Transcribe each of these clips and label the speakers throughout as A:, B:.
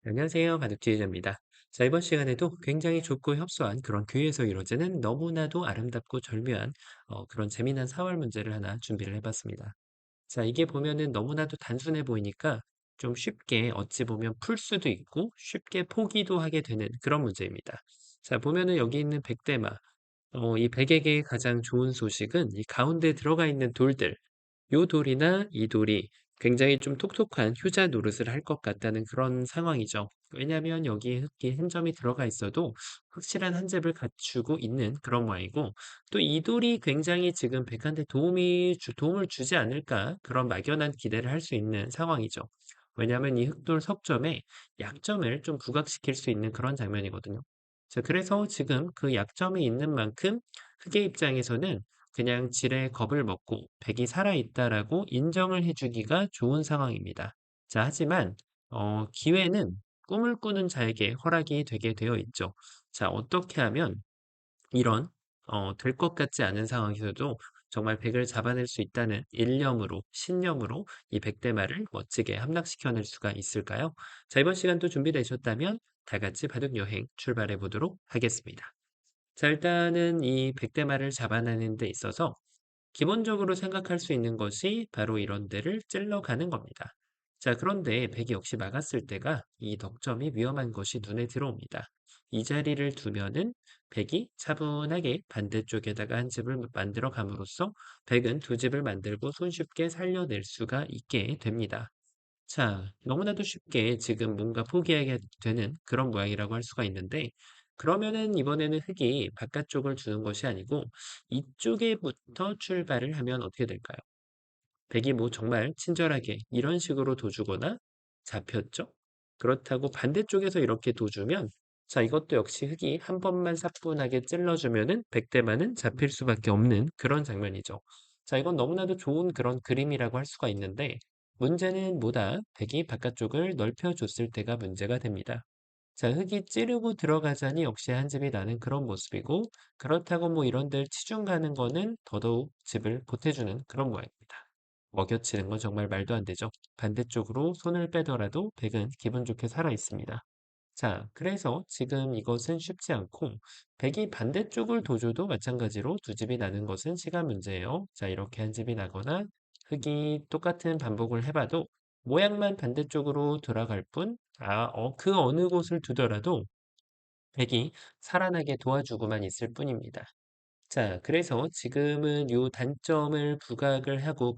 A: 안녕하세요. 바둑지휘자입니다. 자, 이번 시간에도 굉장히 좁고 협소한 그런 귀에서 이루어지는 너무나도 아름답고 절묘한 그런 재미난 사활 문제를 하나 준비를 해봤습니다. 자, 이게 보면은 너무나도 단순해 보이니까 좀 쉽게 어찌 보면 풀 수도 있고 쉽게 포기도 하게 되는 그런 문제입니다. 자, 보면은 여기 있는 백대마, 이 백에게 가장 좋은 소식은 이 가운데 들어가 있는 돌들, 요 돌이나 이 돌이 굉장히 좀 톡톡한 효자 노릇을 할 것 같다는 그런 상황이죠. 왜냐하면 여기에 흙이 한 점이 들어가 있어도 확실한 한 잽을 갖추고 있는 그런 모양이고, 또 이 돌이 굉장히 지금 백한테 도움을 주지 않을까 그런 막연한 기대를 할 수 있는 상황이죠. 왜냐하면 이 흑돌 석점에 약점을 좀 부각시킬 수 있는 그런 장면이거든요. 자, 그래서 지금 그 약점이 있는 만큼 흑의 입장에서는 그냥 지레 겁을 먹고 백이 살아있다라고 인정을 해주기가 좋은 상황입니다. 자, 하지만 기회는 꿈을 꾸는 자에게 허락이 되게 되어 있죠. 자, 어떻게 하면 이런 될 것 같지 않은 상황에서도 정말 백을 잡아낼 수 있다는 일념으로, 신념으로 이 백대마를 멋지게 함락시켜낼 수가 있을까요? 자, 이번 시간도 준비되셨다면 다 같이 바둑 여행 출발해 보도록 하겠습니다. 자, 일단은 이 백대마를 잡아내는 데 있어서 기본적으로 생각할 수 있는 것이 바로 이런 데를 찔러가는 겁니다. 자, 그런데 백이 역시 막았을 때가 이 덕점이 위험한 것이 눈에 들어옵니다. 이 자리를 두면은 백이 차분하게 반대쪽에다가 한 집을 만들어 감으로써 백은 두 집을 만들고 손쉽게 살려낼 수가 있게 됩니다. 자, 너무나도 쉽게 지금 뭔가 포기하게 되는 그런 모양이라고 할 수가 있는데, 그러면은 이번에는 흙이 바깥쪽을 두는 것이 아니고 이쪽에부터 출발을 하면 어떻게 될까요? 백이 뭐 정말 친절하게 이런 식으로 둬주거나 잡혔죠? 그렇다고 반대쪽에서 이렇게 둬주면, 자, 이것도 역시 흙이 한 번만 사뿐하게 찔러주면은 백대만은 잡힐 수밖에 없는 그런 장면이죠. 자, 이건 너무나도 좋은 그런 그림이라고 할 수가 있는데, 문제는 뭐다? 백이 바깥쪽을 넓혀줬을 때가 문제가 됩니다. 자, 흙이 찌르고 들어가자니 역시 한 집이 나는 그런 모습이고, 그렇다고 뭐 이런 데를 치중 가는 거는 더더욱 집을 보태주는 그런 모양입니다. 먹여치는 건 정말 말도 안 되죠. 반대쪽으로 손을 빼더라도 백은 기분 좋게 살아 있습니다. 자, 그래서 지금 이것은 쉽지 않고, 백이 반대쪽을 도줘도 마찬가지로 두 집이 나는 것은 시간 문제예요. 자, 이렇게 한 집이 나거나 흙이 똑같은 반복을 해봐도 모양만 반대쪽으로 돌아갈 뿐, 그 어느 곳을 두더라도 백이 살아나게 도와주고만 있을 뿐입니다. 자, 그래서 지금은 요 단점을 부각을 하고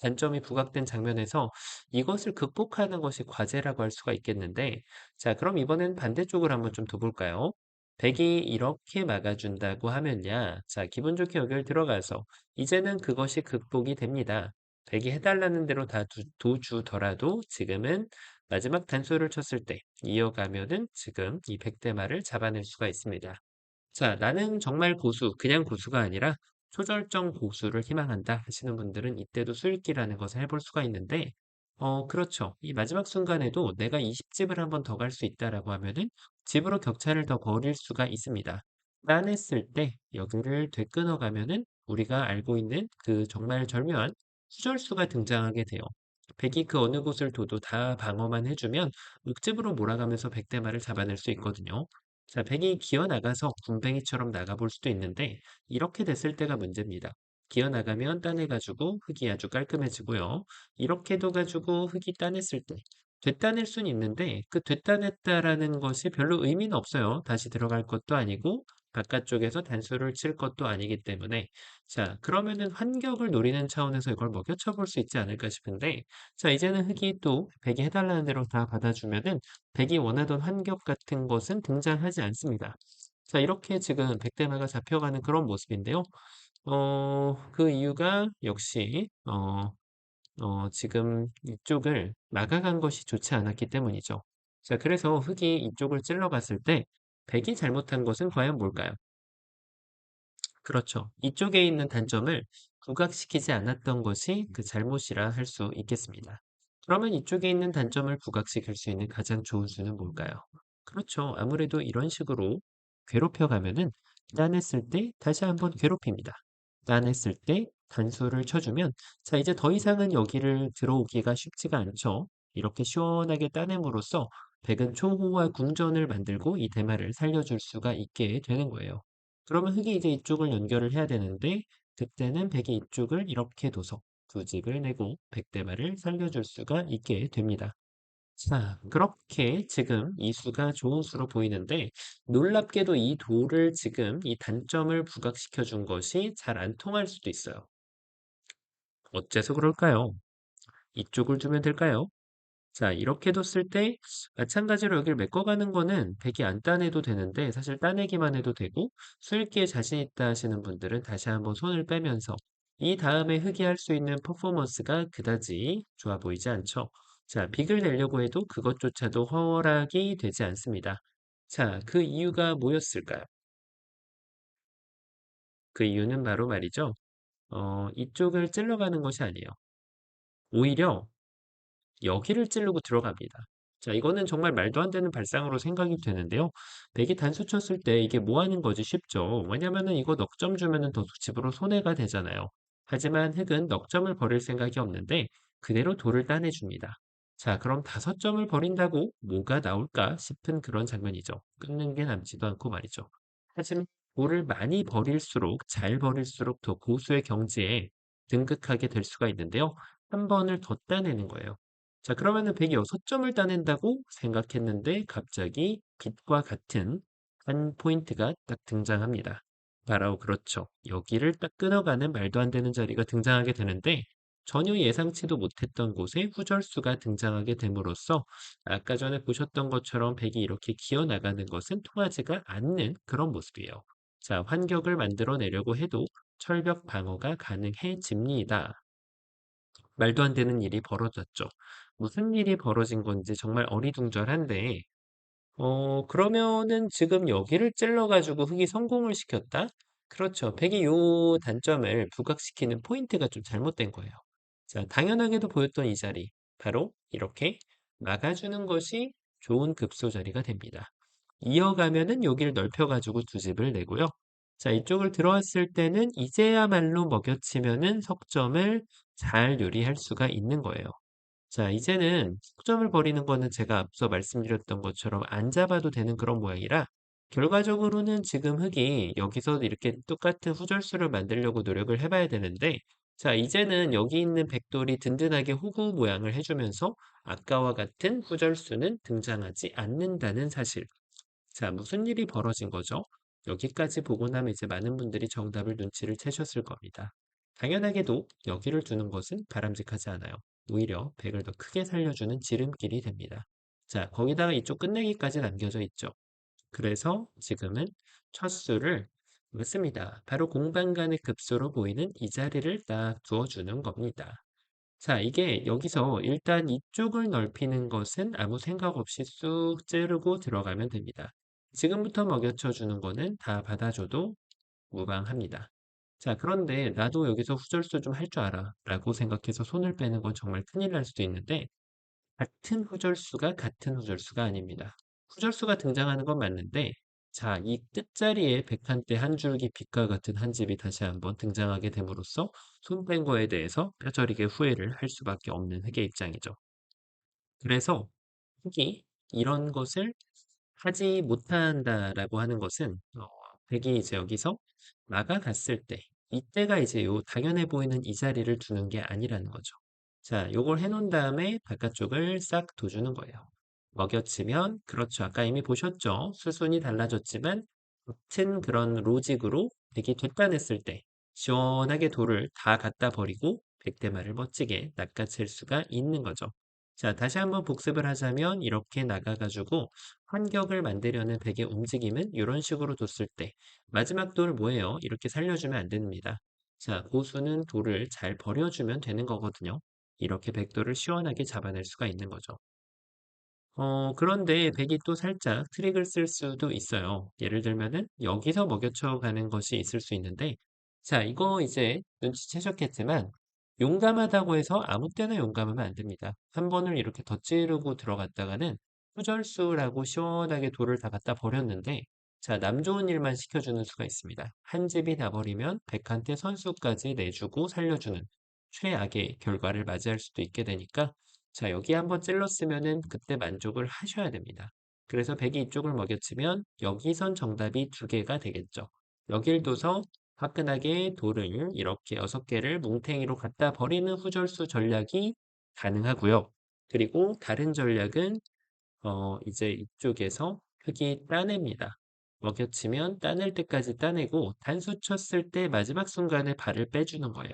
A: 단점이 부각된 장면에서 이것을 극복하는 것이 과제라고 할 수가 있겠는데, 자, 그럼 이번엔 반대쪽으로 한번 좀 둬볼까요? 백이 이렇게 막아준다고 하면야, 자, 기분 좋게 여기를 들어가서 이제는 그것이 극복이 됩니다. 백이 해달라는 대로 다 도주더라도 지금은 마지막 단수를 쳤을 때 이어가면은 지금 이 백대마를 잡아낼 수가 있습니다. 자, 나는 정말 고수, 그냥 고수가 아니라 초절정 고수를 희망한다 하시는 분들은 이때도 수읽기라는 것을 해볼 수가 있는데, 그렇죠. 이 마지막 순간에도 내가 20집을 한번 더 갈 수 있다라고 하면은 집으로 격차를 더 벌일 수가 있습니다. 따냈을 때 여기를 되끊어 가면은 우리가 알고 있는 그 정말 절묘한 수절수가 등장하게 돼요. 백이 그 어느 곳을 둬도 다 방어만 해주면 옥집으로 몰아가면서 백대마를 잡아낼 수 있거든요. 자, 백이 기어 나가서 군뱅이처럼 나가볼 수도 있는데 이렇게 됐을 때가 문제입니다. 기어 나가면 따내가지고 흙이 아주 깔끔해지고요. 이렇게 둬가지고 흙이 따냈을 때 되따낼 수는 있는데 그 되따냈다라는 것이 별로 의미는 없어요. 다시 들어갈 것도 아니고 바깥쪽에서 단수를 칠 것도 아니기 때문에, 자, 그러면은 환격을 노리는 차원에서 이걸 먹여쳐 볼 수 있지 않을까 싶은데, 자, 이제는 흙이 또 백이 해달라는 대로 다 받아주면은 백이 원하던 환경 같은 것은 등장하지 않습니다. 자, 이렇게 지금 백대마가 잡혀가는 그런 모습인데요. 그 이유가 역시, 지금 이쪽을 막아간 것이 좋지 않았기 때문이죠. 자, 그래서 흙이 이쪽을 찔러갔을 때 백이 잘못한 것은 과연 뭘까요? 그렇죠. 이쪽에 있는 단점을 부각시키지 않았던 것이 그 잘못이라 할 수 있겠습니다. 그러면 이쪽에 있는 단점을 부각시킬 수 있는 가장 좋은 수는 뭘까요? 그렇죠. 아무래도 이런 식으로 괴롭혀 가면은 따냈을 때 다시 한번 괴롭힙니다. 따냈을 때 단수를 쳐주면, 자, 이제 더 이상은 여기를 들어오기가 쉽지가 않죠. 이렇게 시원하게 따냄으로써 백은 초호화 궁전을 만들고 이 대마를 살려줄 수가 있게 되는 거예요. 그러면 흙이 이제 이쪽을 연결을 해야 되는데 그때는 백이 이쪽을 이렇게 둬서 두 집을 내고 백대마를 살려줄 수가 있게 됩니다. 자, 그렇게 지금 이 수가 좋은 수로 보이는데 놀랍게도 이 도를 지금 이 단점을 부각시켜 준 것이 잘 안 통할 수도 있어요. 어째서 그럴까요? 이쪽을 두면 될까요? 자, 이렇게 뒀을 때 마찬가지로 여기를 메꿔가는 거는 백이 안 따내도 되는데 사실 따내기만 해도 되고 수읽기에 자신 있다 하시는 분들은 다시 한번 손을 빼면서 이 다음에 흑이 할 수 있는 퍼포먼스가 그다지 좋아 보이지 않죠. 자, 빅을 내려고 해도 그것조차도 허락이 되지 않습니다. 자, 그 이유가 뭐였을까요? 그 이유는 바로 말이죠. 이쪽을 찔러가는 것이 아니에요. 오히려 여기를 찌르고 들어갑니다. 자, 이거는 정말 말도 안 되는 발상으로 생각이 되는데요. 백이 단수 쳤을 때 이게 뭐 하는 거지 싶죠. 왜냐면은 이거 넉 점 주면은 더 집으로 손해가 되잖아요. 하지만 흑은 넉 점을 버릴 생각이 없는데 그대로 돌을 따내줍니다. 자, 그럼 5점을 버린다고 뭐가 나올까 싶은 그런 장면이죠. 끊는 게 남지도 않고 말이죠. 하지만 돌을 많이 버릴수록 잘 버릴수록 더 고수의 경지에 등극하게 될 수가 있는데요. 한 번을 더 따내는 거예요. 자, 그러면은 106점을 따낸다고 생각했는데 갑자기 빛과 같은 한 포인트가 딱 등장합니다. 바로 그렇죠. 여기를 딱 끊어가는 말도 안 되는 자리가 등장하게 되는데 전혀 예상치도 못했던 곳에 후절수가 등장하게 됨으로써 아까 전에 보셨던 것처럼 백이 이렇게 기어 나가는 것은 통하지가 않는 그런 모습이에요. 자, 환격을 만들어내려고 해도 철벽 방어가 가능해집니다. 말도 안 되는 일이 벌어졌죠. 무슨 일이 벌어진 건지 정말 어리둥절한데, 그러면은 지금 여기를 찔러가지고 흑이 성공을 시켰다? 그렇죠. 백이 요 단점을 부각시키는 포인트가 좀 잘못된 거예요. 자, 당연하게도 보였던 이 자리. 바로 이렇게 막아주는 것이 좋은 급소 자리가 됩니다. 이어가면은 여기를 넓혀가지고 두 집을 내고요. 자, 이쪽을 들어왔을 때는 이제야말로 먹여치면은 석점을 잘 요리할 수가 있는 거예요. 자, 이제는 속점을 버리는 거는 제가 앞서 말씀드렸던 것처럼 안 잡아도 되는 그런 모양이라 결과적으로는 지금 흑이 여기서 이렇게 똑같은 후절수를 만들려고 노력을 해봐야 되는데 자, 이제는 여기 있는 백돌이 든든하게 호구 모양을 해주면서 아까와 같은 후절수는 등장하지 않는다는 사실. 자, 무슨 일이 벌어진 거죠? 여기까지 보고 나면 이제 많은 분들이 정답을 눈치를 채셨을 겁니다. 당연하게도 여기를 두는 것은 바람직하지 않아요. 오히려 백을 더 크게 살려주는 지름길이 됩니다. 자, 거기다가 이쪽 끝내기까지 남겨져 있죠. 그래서 지금은 첫 수를 맞습니다. 바로 공간 간의 급소로 보이는 이 자리를 딱 두어주는 겁니다. 자, 이게 여기서 일단 이쪽을 넓히는 것은 아무 생각 없이 쑥 찌르고 들어가면 됩니다. 지금부터 먹여쳐 주는 거는 다 받아줘도 무방합니다. 자, 그런데 나도 여기서 후절수 좀 할 줄 알아 라고 생각해서 손을 빼는 건 정말 큰일 날 수도 있는데 같은 후절수가 같은 후절수가 아닙니다. 후절수가 등장하는 건 맞는데 자, 이 끝자리에 백한대 한 줄기 빛과 같은 한 집이 다시 한번 등장하게 됨으로써 손 뺀 거에 대해서 뼈저리게 후회를 할 수밖에 없는 흑의 입장이죠. 그래서 흑이 이런 것을 하지 못한다라고 하는 것은 백이 이제 여기서 나가갔을 때 이때가 이제 요 당연해 보이는 이 자리를 두는 게 아니라는 거죠. 자, 요걸 해놓은 다음에 바깥쪽을 싹 둬주는 거예요. 먹여치면 그렇죠. 아까 이미 보셨죠. 수순이 달라졌지만 같은 그런 로직으로 백이 됐다냈을 때 시원하게 돌을 다 갖다 버리고 백대마를 멋지게 낚아챌 수가 있는 거죠. 자, 다시 한번 복습을 하자면 이렇게 나가가지고 환격을 만들려는 백의 움직임은 이런 식으로 뒀을 때 마지막 돌 뭐예요? 이렇게 살려주면 안 됩니다. 자, 고수는 돌을 잘 버려주면 되는 거거든요. 이렇게 백돌을 시원하게 잡아낼 수가 있는 거죠. 그런데 백이 또 살짝 트릭을 쓸 수도 있어요. 예를 들면은 여기서 먹여쳐 가는 것이 있을 수 있는데, 자, 이거 이제 눈치채셨겠지만, 용감하다고 해서 아무 때나 용감하면 안 됩니다. 한 번을 이렇게 덧지르고 들어갔다가는 후절수라고 시원하게 돌을 다 갖다 버렸는데, 자, 남 좋은 일만 시켜주는 수가 있습니다. 한 집이 나버리면 백한테 선수까지 내주고 살려주는 최악의 결과를 맞이할 수도 있게 되니까, 자, 여기 한번 찔렀으면은 그때 만족을 하셔야 됩니다. 그래서 100이 이쪽을 먹여치면 여기선 정답이 두 개가 되겠죠. 여길 둬서 화끈하게 돌을 이렇게 6개를 뭉탱이로 갖다 버리는 후절수 전략이 가능하고요. 그리고 다른 전략은 이제 이쪽에서 흙이 따냅니다. 먹여치면 따낼 때까지 따내고 단수 쳤을 때 마지막 순간에 발을 빼주는 거예요.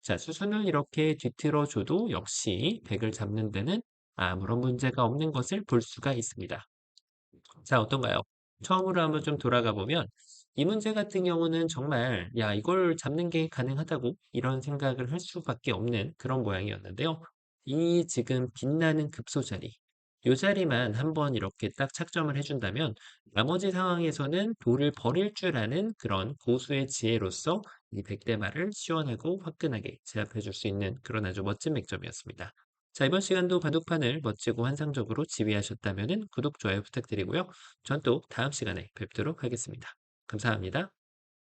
A: 자, 수순을 이렇게 뒤틀어 줘도 역시 100을 잡는 데는 아무런 문제가 없는 것을 볼 수가 있습니다. 자, 어떤가요? 처음으로 한번 좀 돌아가 보면 이 문제 같은 경우는 정말 야, 이걸 잡는 게 가능하다고 이런 생각을 할 수밖에 없는 그런 모양이었는데요. 이 지금 빛나는 급소 자리, 이 자리만 한번 이렇게 딱 착점을 해준다면 나머지 상황에서는 돌을 버릴 줄 아는 그런 고수의 지혜로서 이 백대말을 시원하고 화끈하게 제압해 줄 수 있는 그런 아주 멋진 맥점이었습니다. 자, 이번 시간도 바둑판을 멋지고 환상적으로 지휘하셨다면 구독, 좋아요 부탁드리고요. 전 또 다음 시간에 뵙도록 하겠습니다. 감사합니다.